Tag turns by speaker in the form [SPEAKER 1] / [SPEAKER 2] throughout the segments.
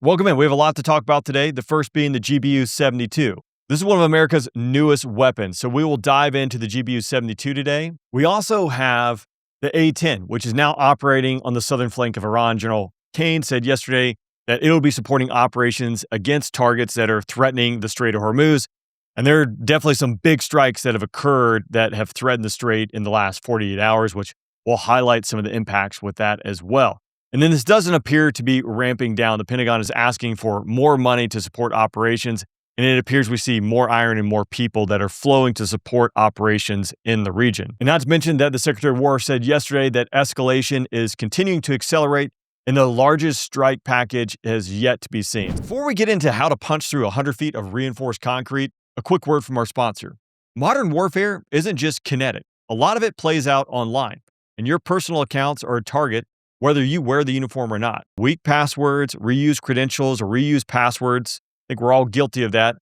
[SPEAKER 1] Welcome in. We have a lot to talk about today, the first being the GBU-72. This is one of America's newest weapons, so we will dive into the GBU-72 today. We also have the A-10, which is now operating on the southern flank of Iran. General Kane said yesterday that it will be supporting operations against targets that are threatening the Strait of Hormuz. And there are definitely some big strikes that have occurred that have threatened the strait in the last 48 hours, which will highlight some of the impacts with that as well. And then this doesn't appear to be ramping down. The Pentagon is asking for more money to support operations, and it appears we see more iron and more people that are flowing to support operations in the region. And not to mention that the Secretary of War said yesterday that escalation is continuing to accelerate, and the largest strike package has yet to be seen. Before we get into how to punch through 100 feet of reinforced concrete, a quick word from our sponsor. Modern warfare isn't just kinetic. A lot of it plays out online, and your personal accounts are a target whether you wear the uniform or not. Weak passwords, reuse credentials, or reuse passwords. I think we're all guilty of that.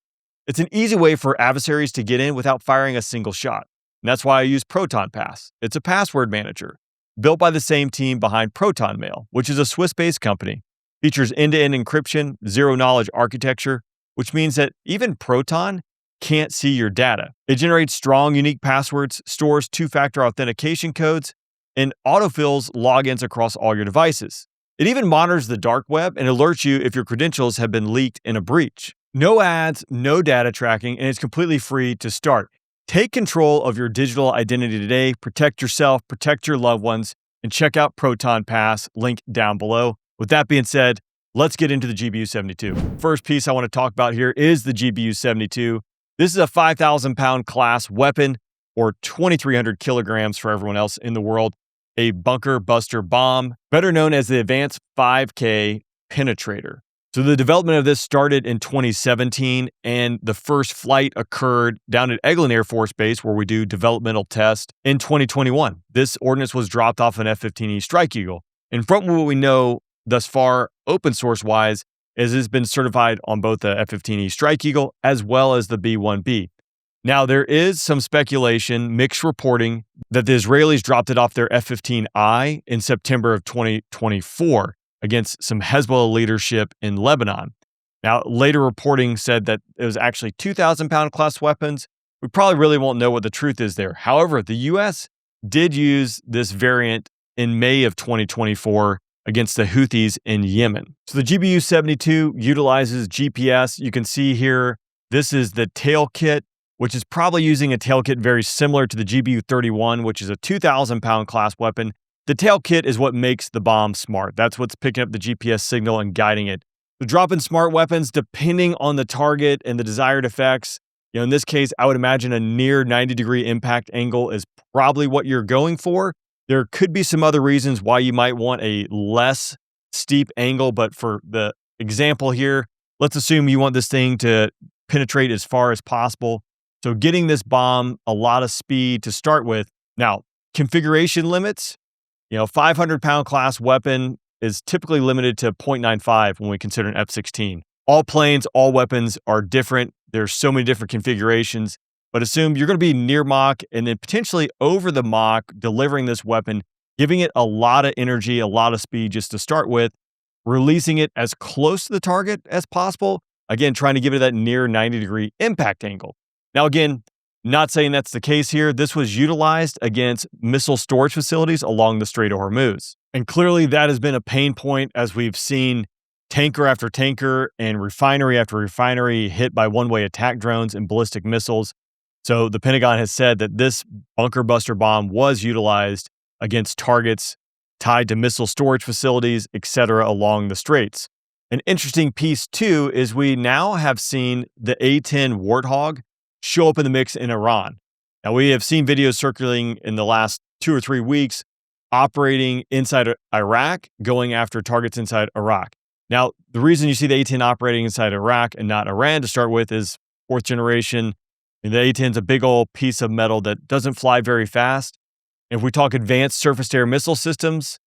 [SPEAKER 1] It's an easy way for adversaries to get in without firing a single shot. And that's why I use Proton Pass. It's a password manager built by the same team behind Proton Mail, which is a Swiss-based company. Features end-to-end encryption, zero-knowledge architecture, which means that even Proton can't see your data. It generates strong, unique passwords, stores two-factor authentication codes, and autofills logins across all your devices. It even monitors the dark web and alerts you if your credentials have been leaked in a breach. No ads, no data tracking, and it's completely free to start. Take control of your digital identity today, protect yourself, protect your loved ones, and check out Proton Pass, link down below. With that being said, let's get into the GBU-72. First piece I want to talk about here is the GBU-72. This is a 5,000-pound class weapon, or 2,300 kilograms for everyone else in the world. A bunker buster bomb, better known as the Advanced 5K Penetrator. So the development of this started in 2017, and the first flight occurred down at Eglin Air Force Base, where we do developmental tests, in 2021. This ordnance was dropped off an F-15E Strike Eagle. And from what we know thus far, open source-wise, is it's been certified on both the F-15E Strike Eagle as well as the B-1B. Now, there is some speculation, mixed reporting, that the Israelis dropped it off their F-15I in September of 2024 against some Hezbollah leadership in Lebanon. Now, later reporting said that it was actually 2,000-pound class weapons. We probably really won't know what the truth is there. However, the U.S. did use this variant in May of 2024 against the Houthis in Yemen. So the GBU-72 utilizes GPS. You can see here, this is the tail kit, which is probably using a tail kit very similar to the GBU-31, which is a 2,000-pound class weapon. The tail kit is what makes the bomb smart. That's what's picking up the GPS signal and guiding it. The drop-in smart weapons, depending on the target and the desired effects, in this case, I would imagine a near 90-degree impact angle is probably what you're going for. There could be some other reasons why you might want a less steep angle, but for the example here, let's assume you want this thing to penetrate as far as possible. So getting this bomb a lot of speed to start with. Now, configuration limits, 500-pound class weapon is typically limited to 0.95 when we consider an F-16. All planes, all weapons are different. There's so many different configurations, but assume you're going to be near Mach and then potentially over the Mach delivering this weapon, giving it a lot of energy, a lot of speed just to start with, releasing it as close to the target as possible. Again, trying to give it that near 90-degree impact angle. Now, again, not saying that's the case here. This was utilized against missile storage facilities along the Strait of Hormuz. And clearly that has been a pain point as we've seen tanker after tanker and refinery after refinery hit by one-way attack drones and ballistic missiles. So the Pentagon has said that this bunker buster bomb was utilized against targets tied to missile storage facilities, etc., along the straits. An interesting piece, too, is we now have seen the A-10 Warthog show up in the mix in Iran. Now, we have seen videos circulating in the last 2 or 3 weeks operating inside Iraq, going after targets inside Iraq. Now, the reason you see the A-10 operating inside Iraq and not Iran to start with is fourth generation. And the A-10 is a big old piece of metal that doesn't fly very fast. If we talk advanced surface-to-air missile systems,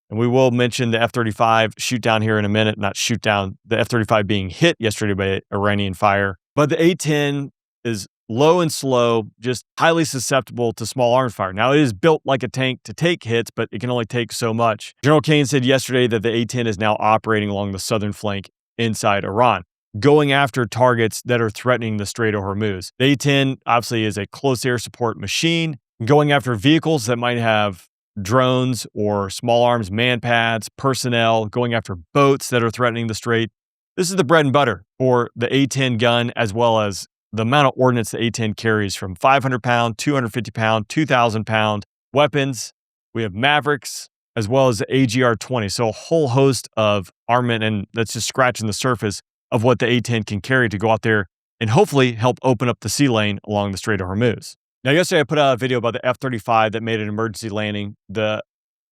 [SPEAKER 1] and we will mention the F-35 shoot down here in a minute, not shoot down, the F-35 being hit yesterday by Iranian fire. But the A-10 is low and slow, just highly susceptible to small arms fire. Now, it is built like a tank to take hits, but it can only take so much. General Kane said yesterday that the A-10 is now operating along the southern flank inside Iran, going after targets that are threatening the Strait of Hormuz. The A-10 obviously is a close air support machine, going after vehicles that might have drones or small arms manpads, personnel, going after boats that are threatening the strait. This is the bread and butter for the A-10 gun, as well as the amount of ordnance the A-10 carries, from 500-pound, 250-pound, 2,000-pound weapons. We have Mavericks, as well as the AGR-20. So a whole host of armament, and that's just scratching the surface of what the A-10 can carry to go out there and hopefully help open up the sea lane along the Strait of Hormuz. Now, yesterday I put out a video about the F-35 that made an emergency landing. The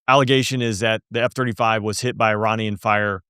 [SPEAKER 1] allegation is that the F-35 was hit by Iranian fire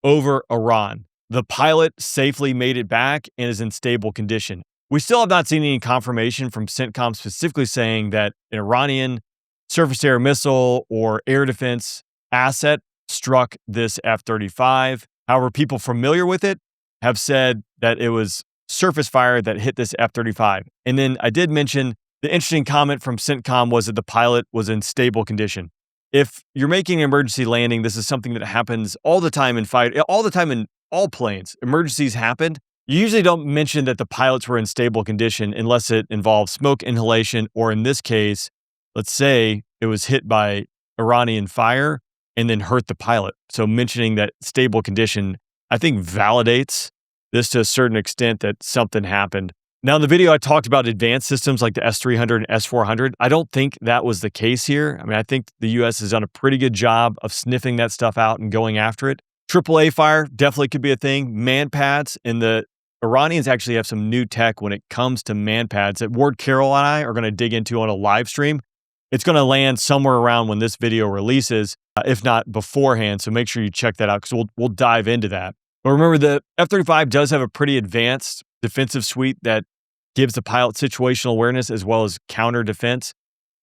[SPEAKER 1] over Iran. The pilot safely made it back and is in stable condition. We still have not seen any confirmation from CENTCOM specifically saying that an Iranian surface-to-air missile or air defense asset struck this F-35. However, people familiar with it have said that it was surface fire that hit this F-35. And then I did mention the interesting comment from CENTCOM was that the pilot was in stable condition. If you're making an emergency landing, this is something that happens all the time in all planes. Emergencies happen. You usually don't mention that the pilots were in stable condition unless it involves smoke inhalation, or in this case, let's say it was hit by Iranian fire and then hurt the pilot. So mentioning that stable condition, I think, validates this to a certain extent that something happened. Now, in the video, I talked about advanced systems like the S-300 and S-400. I don't think that was the case here. I mean, I think the U.S. has done a pretty good job of sniffing that stuff out and going after it. AAA fire definitely could be a thing. Manpads, and the Iranians actually have some new tech when it comes to manpads that Ward Carroll and I are going to dig into on a live stream. It's going to land somewhere around when this video releases, if not beforehand. So make sure you check that out, because we'll dive into that. But remember, the F-35 does have a pretty advanced defensive suite that gives the pilot situational awareness as well as counter defense.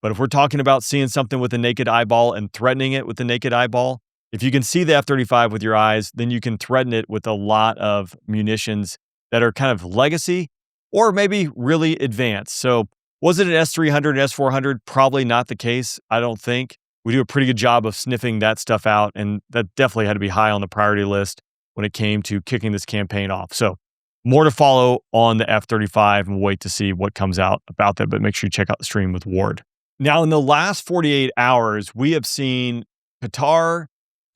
[SPEAKER 1] But if we're talking about seeing something with the naked eyeball and threatening it with the naked eyeball, if you can see the F-35 with your eyes, then you can threaten it with a lot of munitions that are kind of legacy or maybe really advanced. So was it an S-300 and S-400? Probably not the case, I don't think. We do a pretty good job of sniffing that stuff out, and that definitely had to be high on the priority list when it came to kicking this campaign off. So more to follow on the F-35, and we'll wait to see what comes out about that, but make sure you check out the stream with Ward. Now, in the last 48 hours, we have seen Qatar,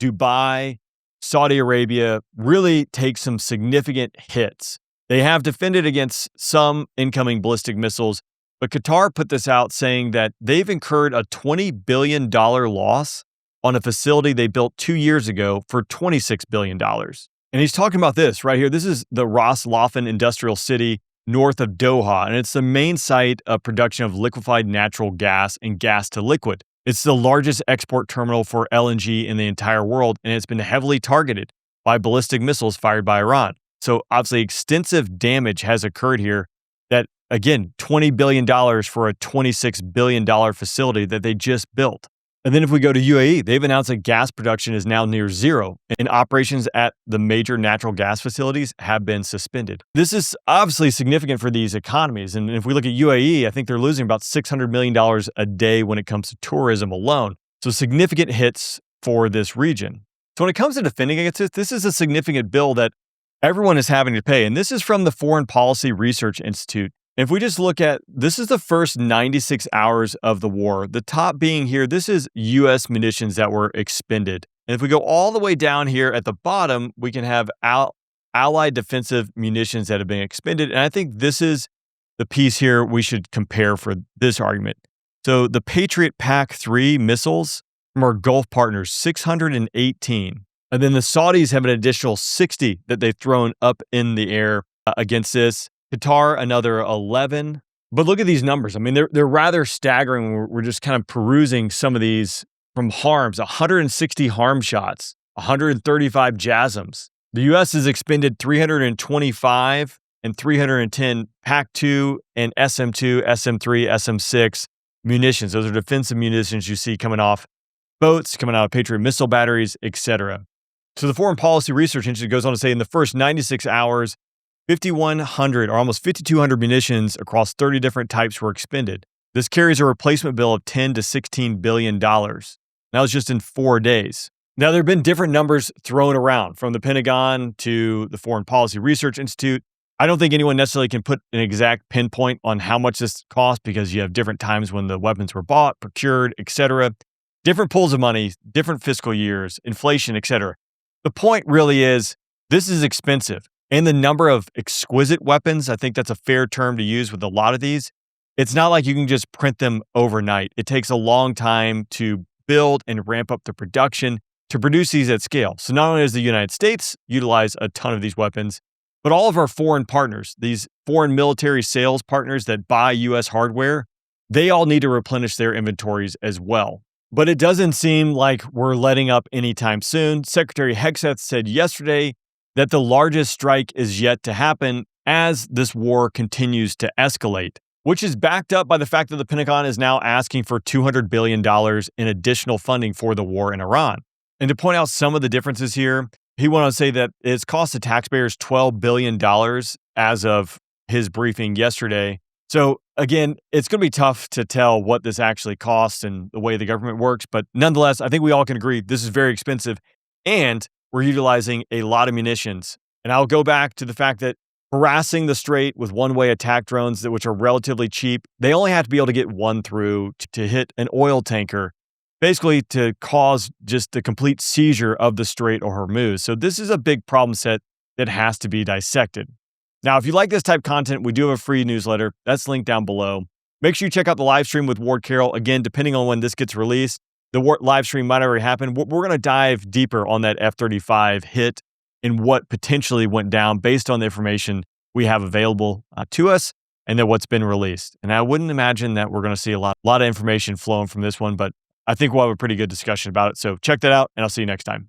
[SPEAKER 1] Dubai, Saudi Arabia really take some significant hits. They have defended against some incoming ballistic missiles, but Qatar put this out saying that they've incurred a $20 billion loss on a facility they built 2 years ago for $26 billion. And he's talking about this right here. This is the Ras Laffan industrial city north of Doha, and it's the main site of production of liquefied natural gas and gas to liquid. It's the largest export terminal for LNG in the entire world, and it's been heavily targeted by ballistic missiles fired by Iran. So obviously extensive damage has occurred here that, again, $20 billion for a $26 billion facility that they just built. And then if we go to UAE, they've announced that gas production is now near zero, and operations at the major natural gas facilities have been suspended. This is obviously significant for these economies. And if we look at UAE, I think they're losing about $600 million a day when it comes to tourism alone. So significant hits for this region. So when it comes to defending against this is a significant bill that everyone is having to pay. And this is from the Foreign Policy Research Institute. If we just look at, this is the first 96 hours of the war. The top being here, this is U.S. munitions that were expended. And if we go all the way down here at the bottom, we can have allied defensive munitions that have been expended. And I think this is the piece here we should compare for this argument. So the Patriot PAC-3 missiles from our Gulf partners, 618. And then the Saudis have an additional 60 that they've thrown up in the air against this. Qatar, another 11. But look at these numbers. I mean, they're rather staggering. We're just kind of perusing some of these from HARMs, 160 HARM shots, 135 JASSMs. The U.S. has expended 325 and 310 PAC-2 and SM-2, SM-3, SM-6 munitions. Those are defensive munitions you see coming off boats, coming out of Patriot missile batteries, etc. So the Foreign Policy Research Institute goes on to say in the first 96 hours, 5,100 or almost 5,200 munitions across 30 different types were expended. This carries a replacement bill of $10 to $16 billion. That was just in 4 days. Now, there have been different numbers thrown around from the Pentagon to the Foreign Policy Research Institute. I don't think anyone necessarily can put an exact pinpoint on how much this cost because you have different times when the weapons were bought, procured, etc. Different pools of money, different fiscal years, inflation, etc. The point really is this is expensive. And the number of exquisite weapons, I think that's a fair term to use with a lot of these. It's not like you can just print them overnight. It takes a long time to build and ramp up the production to produce these at scale. So not only does the United States utilize a ton of these weapons, but all of our foreign partners, these foreign military sales partners that buy U.S. hardware, they all need to replenish their inventories as well. But it doesn't seem like we're letting up anytime soon. Secretary Hegseth said yesterday that the largest strike is yet to happen as this war continues to escalate, which is backed up by the fact that the Pentagon is now asking for $200 billion in additional funding for the war in Iran. And to point out some of the differences here, he went on to say that it's cost the taxpayers $12 billion as of his briefing yesterday. So again, it's going to be tough to tell what this actually costs and the way the government works. But nonetheless, I think we all can agree this is very expensive and we're utilizing a lot of munitions. And I'll go back to the fact that harassing the Strait with one-way attack drones, which are relatively cheap, they only have to be able to get one through to hit an oil tanker, basically to cause just the complete seizure of the Strait of Hormuz. So this is a big problem set that has to be dissected. Now, if you like this type of content, we do have a free newsletter. That's linked down below. Make sure you check out the live stream with Ward Carroll. Again, depending on when this gets released, the live stream might already happen. We're going to dive deeper on that F-35 hit and what potentially went down based on the information we have available to us and then what's been released. And I wouldn't imagine that we're going to see a lot of information flowing from this one, but I think we'll have a pretty good discussion about it. So check that out, and I'll see you next time.